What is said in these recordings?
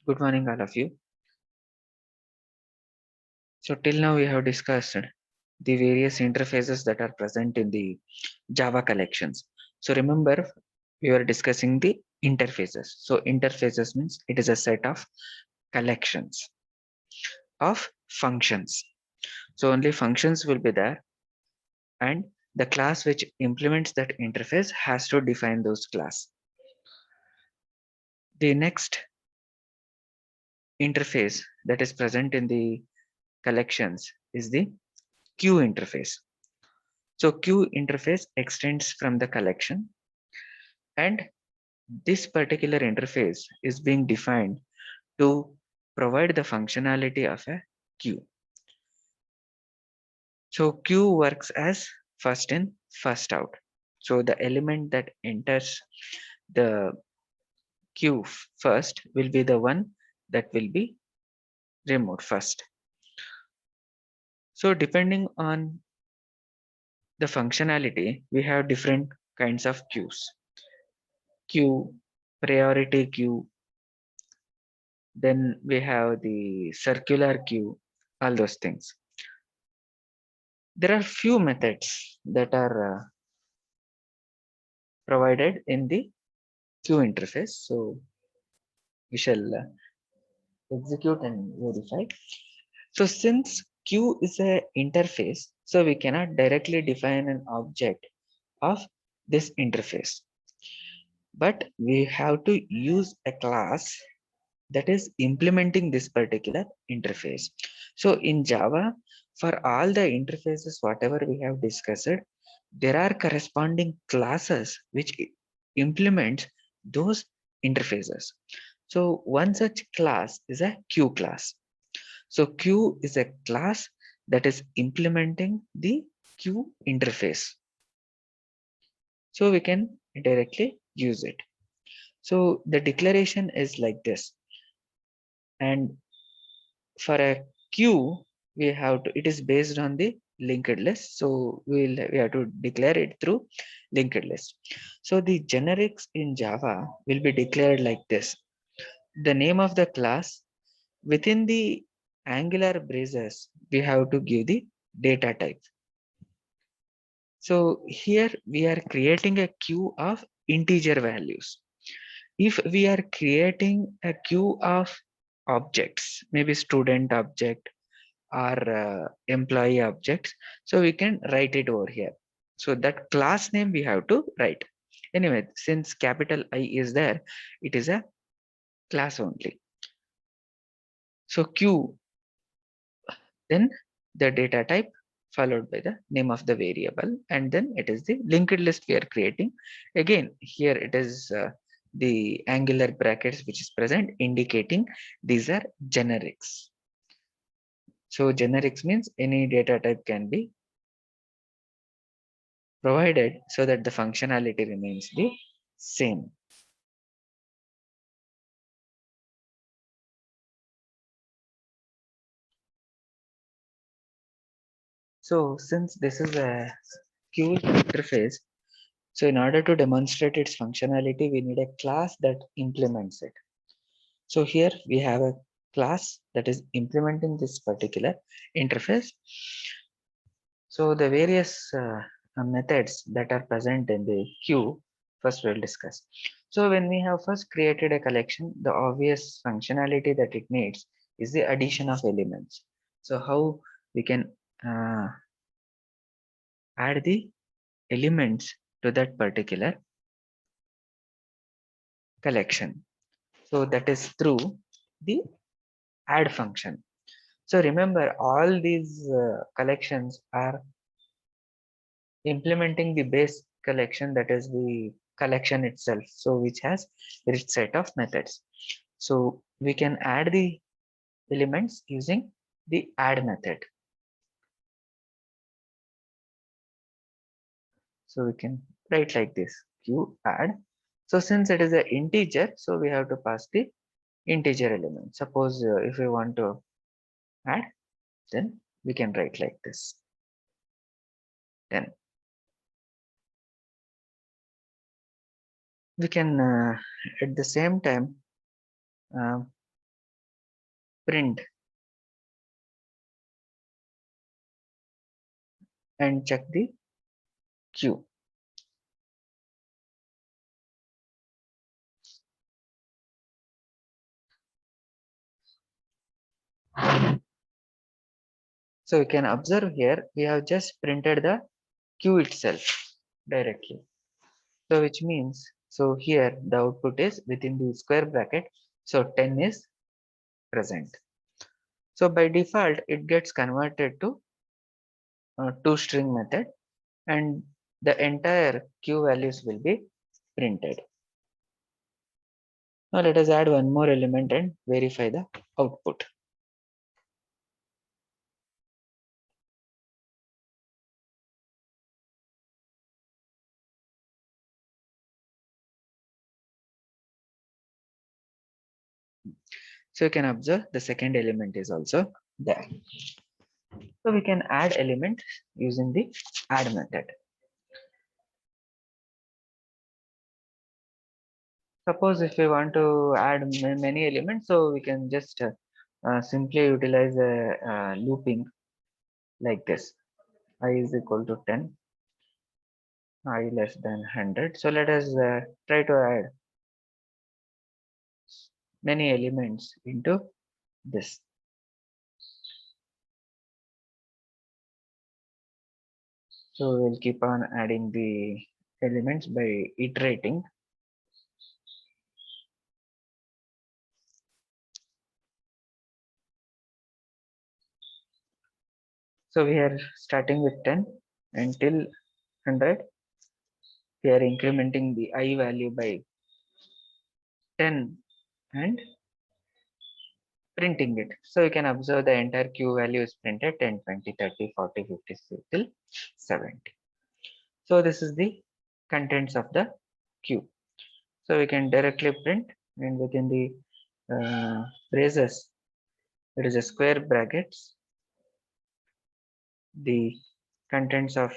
Good morning, all of you. So, till now, we have discussed the various interfaces that are present in the Java collections. So, remember, we were discussing the interfaces. So, interfaces means it is a set of collections of functions. So, only functions will be there, and the class which implements that interface has to define those class. The next interface that is present in the collections is the queue interface. So queue interface extends from the collection, and this particular interface is being defined to provide the functionality of a queue. So queue works as first in, first out. So the element that enters the queue first will be the one that will be removed first. So depending on the functionality, we have different kinds of queues. Queue, priority queue, then we have the circular queue, all those things. There are few methods that are provided in the queue interface. So we shall execute and verify. So since queue is a interface, so we cannot directly define an object of this interface, but we have to use a class that is implementing this particular interface. So in Java, for all the interfaces, whatever we have discussed, there are corresponding classes which implement those interfaces. So one such class is a queue class. So queue is a class that is implementing the queue interface. So we can directly use it. So the declaration is like this. And for a queue, we have to, it is based on the linked list. So we have to declare it through linked list. So the generics in Java will be declared like this. The name of the class within the Angular braces, we have to give the data type. So here we are creating a queue of integer values. If we are creating a queue of objects, maybe student object or employee objects, so we can write it over here. So that class name we have to write. Anyway, since capital I is there, it is a class only. So queue, then the data type followed by the name of the variable, and then it is the linked list we are creating. Again, here it is the angular brackets which is present, indicating these are generics. So generics means any data type can be provided so that the functionality remains the same. So since this is a queue interface, so in order to demonstrate its functionality, we need a class that implements it. So here we have a class that is implementing this particular interface. So the various methods that are present in the queue, first we'll discuss. So when we have first created a collection, the obvious functionality that it needs is the addition of elements. So how we can uh, add the elements to that particular collection. So that is through the add function. So remember, all these collections are implementing the base collection, that is the collection itself, so which has rich set of methods. So we can add the elements using the add method. So we can write like this, queue add. So since it is an integer, so we have to pass the integer element. Suppose if we want to add, then we can write like this, 10. We can at the same time print and check the Q. So you can observe here, we have just printed the Q itself directly. So which means, so here the output is within the square bracket. So 10 is present. So by default, it gets converted to toString method, and the entire Q values will be printed. Now let us add one more element and verify the output. So you can observe the second element is also there. So we can add element using the add method. Suppose if we want to add many elements, so we can just simply utilize a looping like this. I is equal to 10, I less than 100. So let us try to add many elements into this. So we'll keep on adding the elements by iterating. So we are starting with 10 until 100. We are incrementing the I value by 10 and printing it. So you can observe the entire Q value is printed 10, 20, 30, 40, 50 till 70. So this is the contents of the Q. So we can directly print, and within the braces, there is a square brackets. The contents of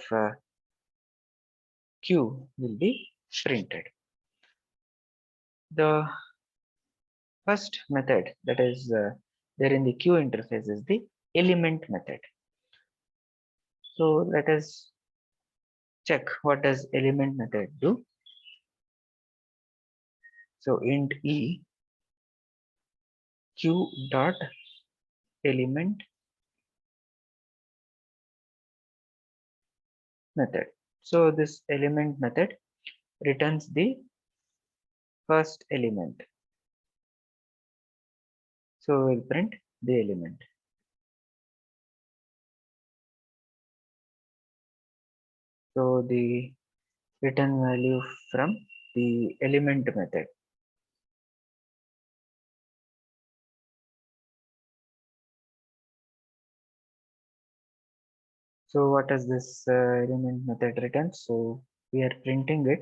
Q will be printed. The first method that is there in the Q interface is the element method. So let us check what does element method do. So int e Q dot element method. So this element method returns the first element. So we'll print the element. So the return value from the element method. So what does this element method return? So we are printing it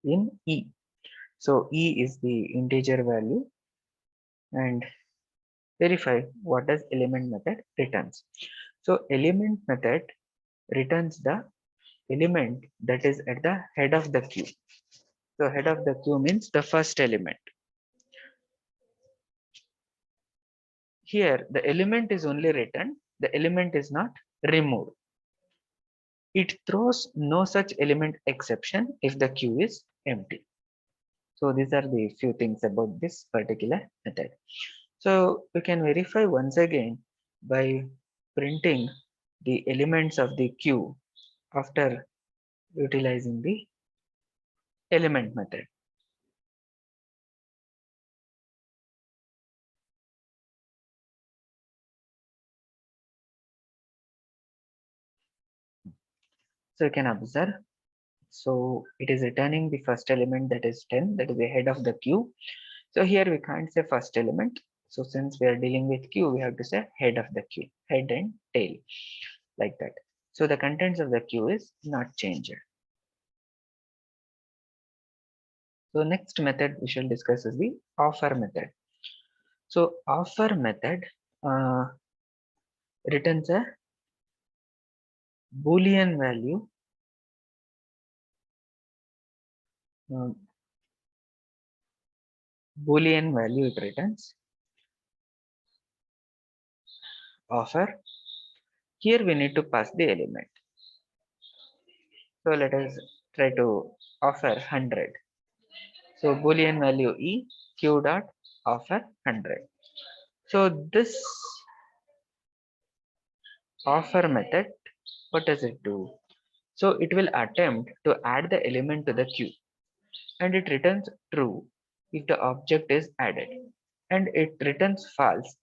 in E. So E is the integer value, and verify what does element method returns. So element method returns the element that is at the head of the queue. So head of the queue means the first element. Here the element is only written, the element is not removed. It throws no such element exception if the queue is empty. So these are the few things about this particular method. So we can verify once again by printing the elements of the queue after utilizing the element method. So you can observe. So it is returning the first element, that is 10, that is the head of the queue. So here we can't say first element. So since we are dealing with queue, we have to say head of the queue, head and tail, like that. So the contents of the queue is not changed. So next method we shall discuss is the offer method. So offer method returns a Boolean value uh, Boolean value it returns, offer. Here we need to pass the element. So let us try to offer 100. So Boolean value E, Q dot offer 100. So this offer method, what does it do? So it will attempt to add the element to the queue, and it returns true if the object is added, and it returns false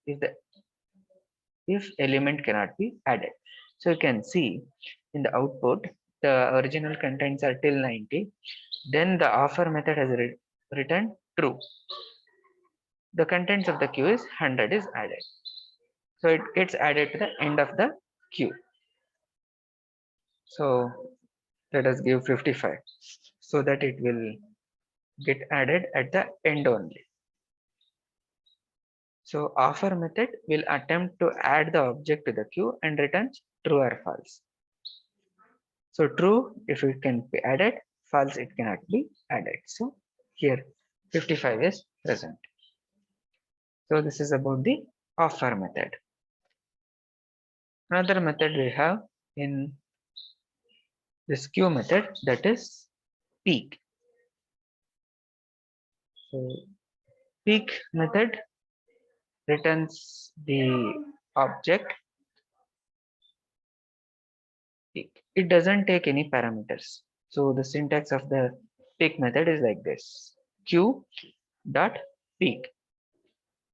if element cannot be added. So you can see in the output, the original contents are till 90. Then the offer method has returned true. The contents of the queue is 100 is added. So it gets added to the end of the queue. So let us give 55 so that it will get added at the end only. So offer method will attempt to add the object to the queue and returns true or false. So true if it can be added, false it cannot be added. So here 55 is present. So this is about the offer method. Another method we have in this queue method, that is peek. So peek method returns the object. It doesn't take any parameters. So the syntax of the peek method is like this: queue dot peek.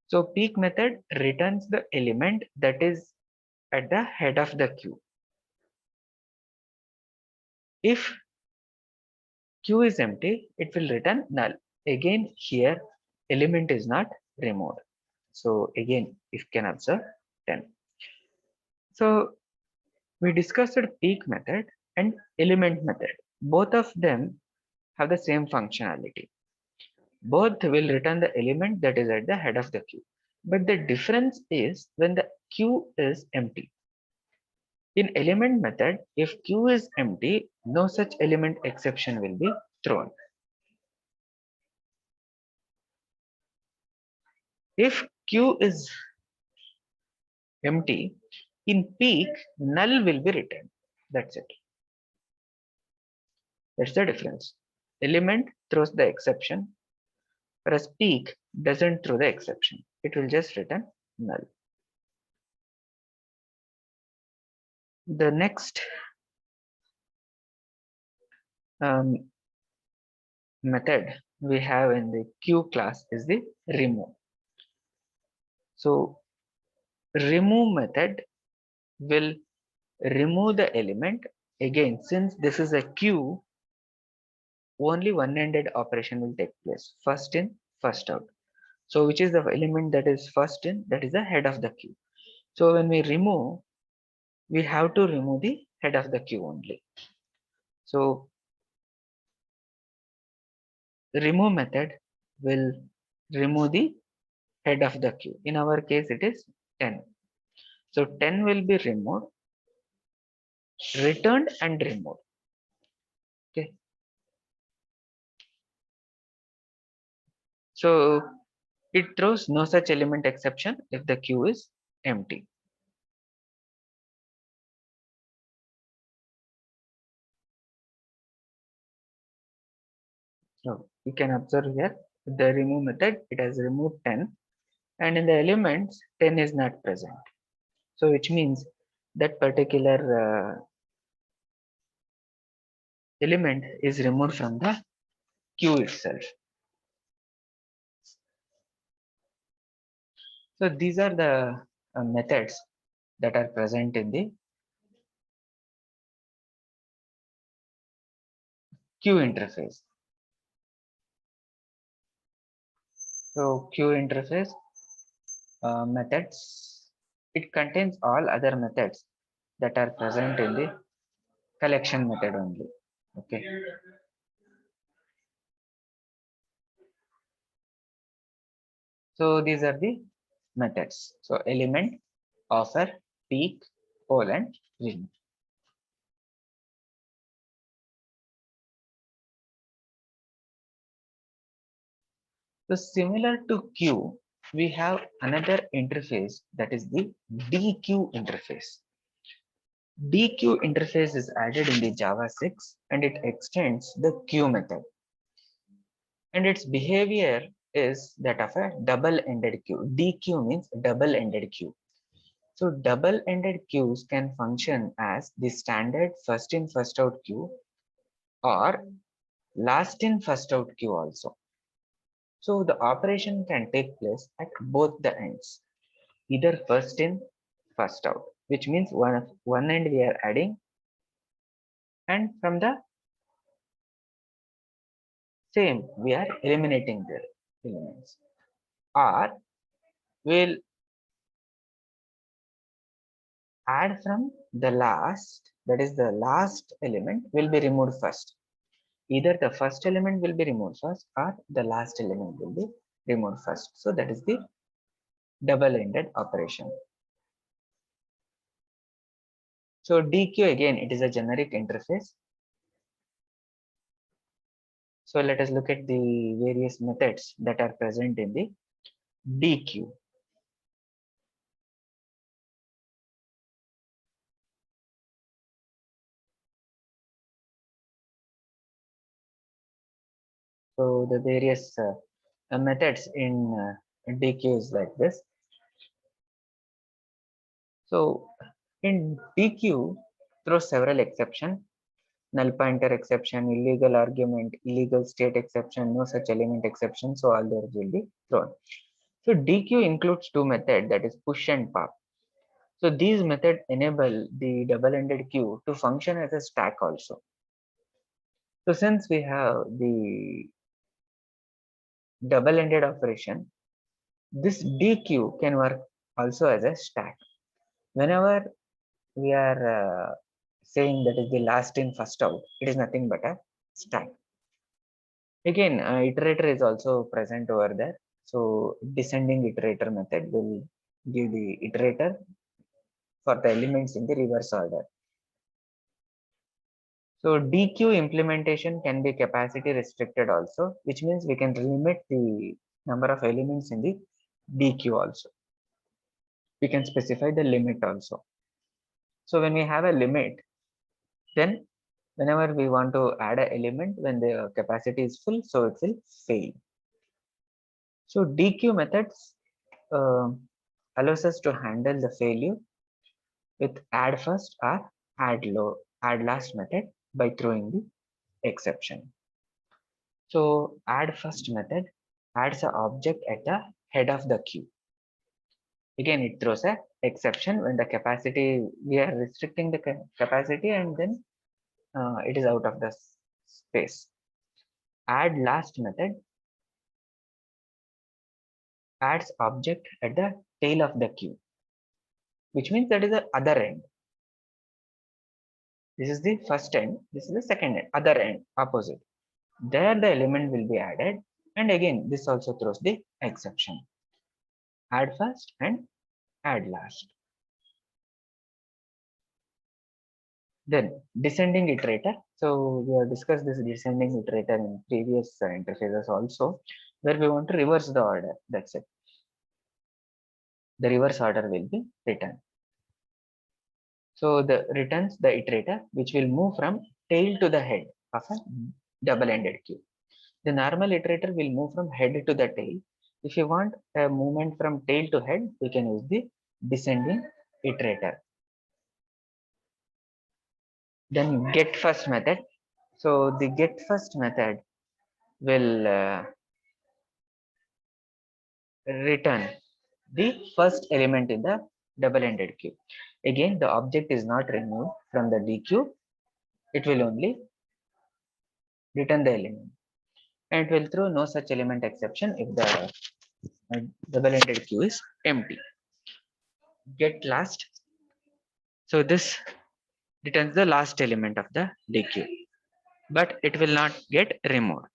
So peek method returns the element that is at the head of the queue. If queue is empty, it will return null. Again, here element is not removed. So again, if can observe 10. So we discussed peek method and element method. Both of them have the same functionality. Both will return the element that is at the head of the queue. But the difference is when the queue is empty. In element method, if queue is empty, no such element exception will be thrown. If queue is empty, in peek, null will be returned. That's it. That's the difference. Element throws the exception, whereas peek doesn't throw the exception. It will just return null. The next method we have in the queue class is the remove. So remove method will remove the element. Again, since this is a queue, only one-ended operation will take place: first in, first out. So which is the element that is first in? That is the head of the queue. So when we remove, we have to remove the head of the queue only. So the remove method will remove the head of the queue. In our case, it is 10. So 10 will be removed, returned and removed. Okay. So it throws no such element exception if the queue is empty. So you can observe here the remove method, it has removed 10, and in the elements 10 is not present. So which means that particular element is removed from the queue itself. So these are the methods that are present in the queue interface. So queue interface methods, it contains all other methods that are present in the collection method only. Okay. So these are the methods. So element, offer, peek, poll, and remove. So similar to queue, we have another interface, that is the DQ interface. DQ interface is added in the Java 6 and it extends the queue method. And its behavior is that of a double-ended queue. DQ means double-ended queue. So double-ended queues can function as the standard first in first out queue or last in first out queue also. So the operation can take place at both the ends, either first in first out, which means one end we are adding, and from the same we are eliminating the elements, or we'll add from the last, that is the last element will be removed first. Either the first element will be removed first or the last element will be removed first. So that is the double-ended operation. So DQ, again, it is a generic interface. So let us look at the various methods that are present in the DQ. So the various methods in DQ is like this. So in DQ, through several exceptions, null pointer exception, illegal argument, illegal state exception, no such element exception, so all those will be thrown. So DQ includes two methods, that is push and pop. So these methods enable the double-ended queue to function as a stack also. So since we have the double-ended operation, this DQ can work also as a stack. Whenever we are saying that is the last in first out, it is nothing but a stack. Again, iterator is also present over there. So descending iterator method will give the iterator for the elements in the reverse order. So DQ implementation can be capacity restricted also, which means we can limit the number of elements in the DQ also. We can specify the limit also. So when we have a limit, then whenever we want to add an element when the capacity is full, so it will fail. So DQ methods allows us to handle the failure with add first or add last method by throwing the exception. So add first method adds an object at the head of the queue. Again, it throws a exception when the capacity, we are restricting the capacity and then it is out of the space. Add last method adds object at the tail of the queue, which means that is the other end. This is the first end, this is the second end, other end, opposite. There the element will be added, and again this also throws the exception. Add first and add last. Then descending iterator. So we have discussed this descending iterator in previous interfaces also, where we want to reverse the order. That's it. The reverse order will be returned. So the returns the iterator, which will move from tail to the head of a double-ended queue. The normal iterator will move from head to the tail. If you want a movement from tail to head, we can use the descending iterator. Then get first method. So the get first method will return the first element in the double-ended queue. Again, the object is not removed from the DQ. It will only return the element. And it will throw no such element exception if the double-ended queue is empty. Get last. So this returns the last element of the DQ, but it will not get removed.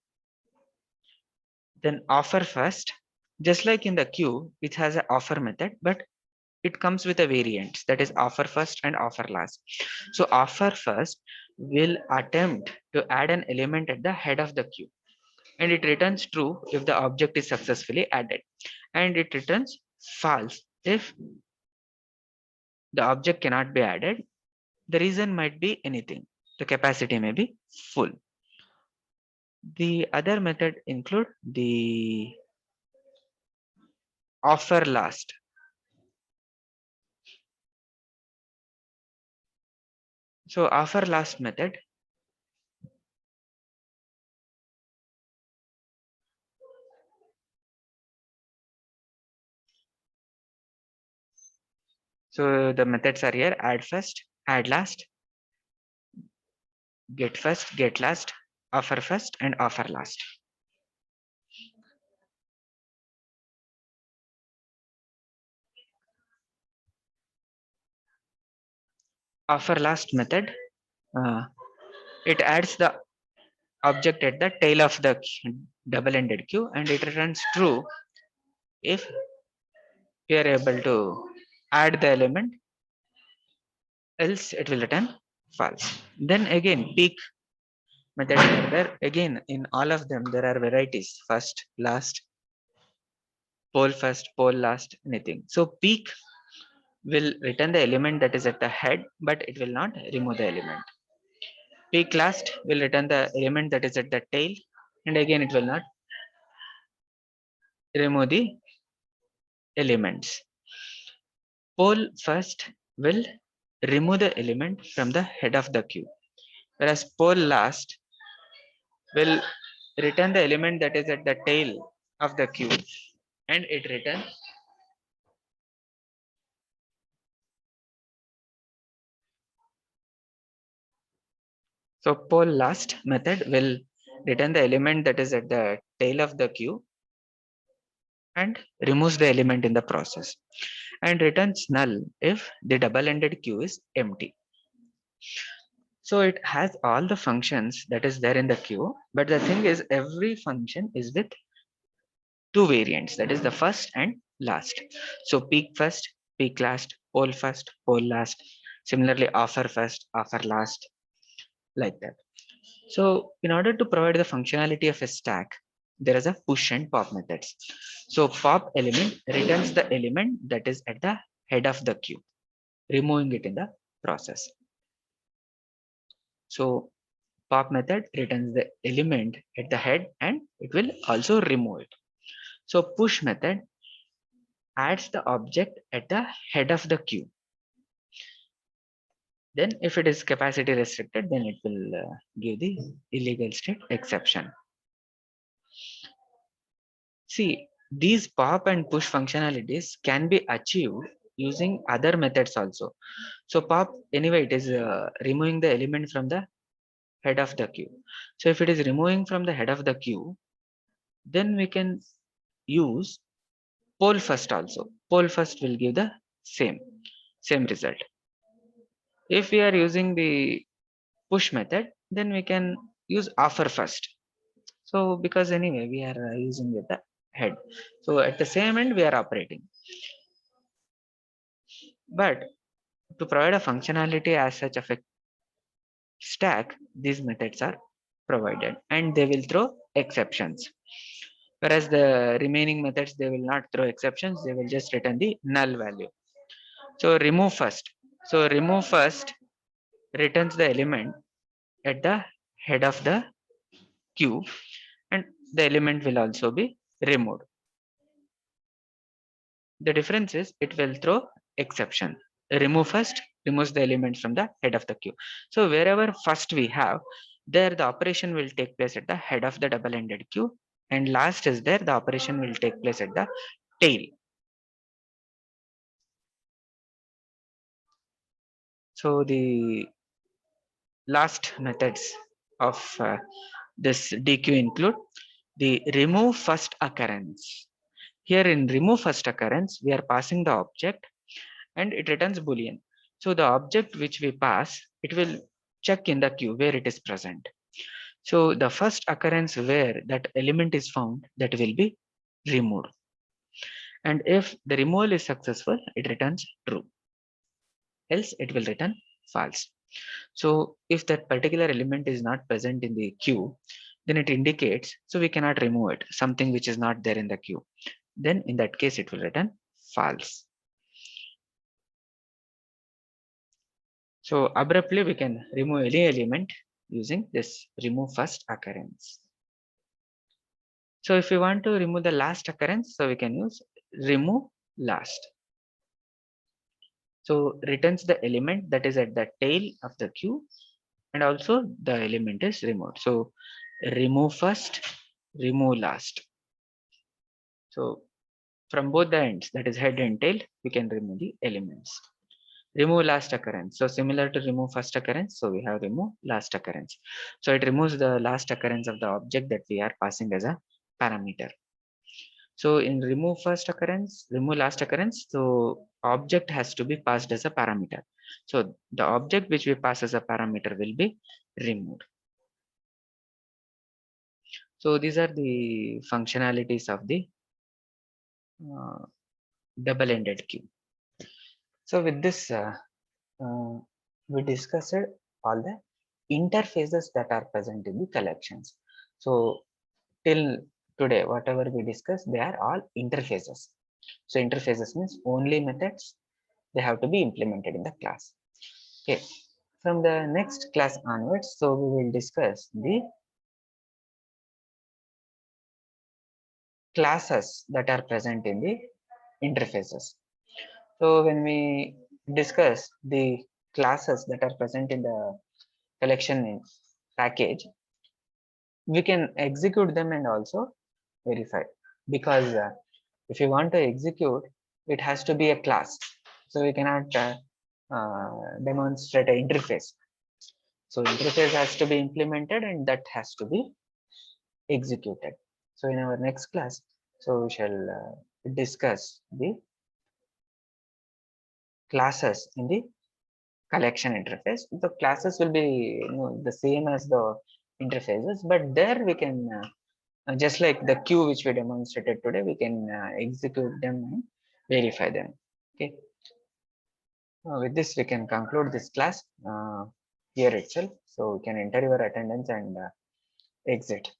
Then offer first, just like in the queue, it has an offer method, but it comes with a variant, that is offer first and offer last. So offer first will attempt to add an element at the head of the queue, and it returns true if the object is successfully added. and it returns false if the object cannot be added. The reason might be anything. The capacity may be full. The other method include the offer last. So offer last method, so the methods are here: add first, add last, get first, get last, offer first, and offer last. Offer last method, uh, it adds the object at the tail of the double-ended queue, and it returns true if we are able to add the element, else it will return false. Then again, peak methods are there. Again, in all of them, there are varieties: first, last, pole first, pole last, anything. So peak will return the element that is at the head, but it will not remove the element. Peak last will return the element that is at the tail, and again it will not remove the elements. Pole first will remove the element from the head of the queue, whereas pole last will return the element that is at the tail of the queue, and it returns so pole last method will return the element that is at the tail of the queue and removes the element in the process, and returns null if the double-ended queue is empty. So it has all the functions that is there in the queue, but the thing is every function is with two variants, that is the first and last. So peak first, peak last, pole first, pole last. Similarly, offer first, offer last, like that. So in order to provide the functionality of a stack, there is a push and pop methods. So pop element returns the element that is at the head of the queue, removing it in the process. So pop method returns the element at the head and it will also remove it. So push method adds the object at the head of the queue. Then if it is capacity restricted, then it will give the illegal state exception. See, these pop and push functionalities can be achieved using other methods also. So pop, anyway, it is removing the element from the head of the queue. So if it is removing from the head of the queue, then we can use pole first also. Pole first will give the same result. If we are using the push method, then we can use offer first. So because anyway, we are using with the head. So at the same end, we are operating. But to provide a functionality as such of a stack, these methods are provided and they will throw exceptions. Whereas the remaining methods, they will not throw exceptions, they will just return the null value. So remove first. So remove first returns the element at the head of the queue and the element will also be removed. The difference is it will throw exception. Remove first removes the element from the head of the queue. So wherever first we have, there the operation will take place at the head of the double-ended queue, and last is there the operation will take place at the tail. So the last methods of this DQ include the remove first occurrence. Here in remove first occurrence, we are passing the object and it returns boolean. So the object which we pass, it will check in the queue where it is present. So the first occurrence where that element is found, that will be removed. And if the removal is successful, it returns true. Else it will return false. So if that particular element is not present in the queue, then it indicates, so we cannot remove it, something which is not there in the queue. then in that case it will return false. So abruptly we can remove any element using this remove first occurrence. So if we want to remove the last occurrence, so we can use remove last. So returns the element that is at the tail of the queue, and also the element is removed. So remove first, remove last. So from both the ends, that is head and tail, we can remove the elements. Remove last occurrence. So similar to remove first occurrence, so we have remove last occurrence. So it removes the last occurrence of the object that we are passing as a parameter. So in remove first occurrence, remove last occurrence, so object has to be passed as a parameter. So the object which we pass as a parameter will be removed. So these are the functionalities of the double-ended queue. So with this, we discussed all the interfaces that are present in the collections. So till today, whatever we discussed, they are all interfaces. So interfaces means only methods, they have to be implemented in the class. Okay. From the next class onwards, so we will discuss the classes that are present in the interfaces. So when we discuss the classes that are present in the collection package, we can execute them and also verify, because if you want to execute, it has to be a class. So we cannot demonstrate an interface. So interface has to be implemented and that has to be executed. So in our next class, so we shall discuss the classes in the collection interface. The classes will be the same as the interfaces, but there we can just like the queue which we demonstrated today, we can execute them and verify them. Okay. With this, we can conclude this class here itself. So we can enter your attendance and exit.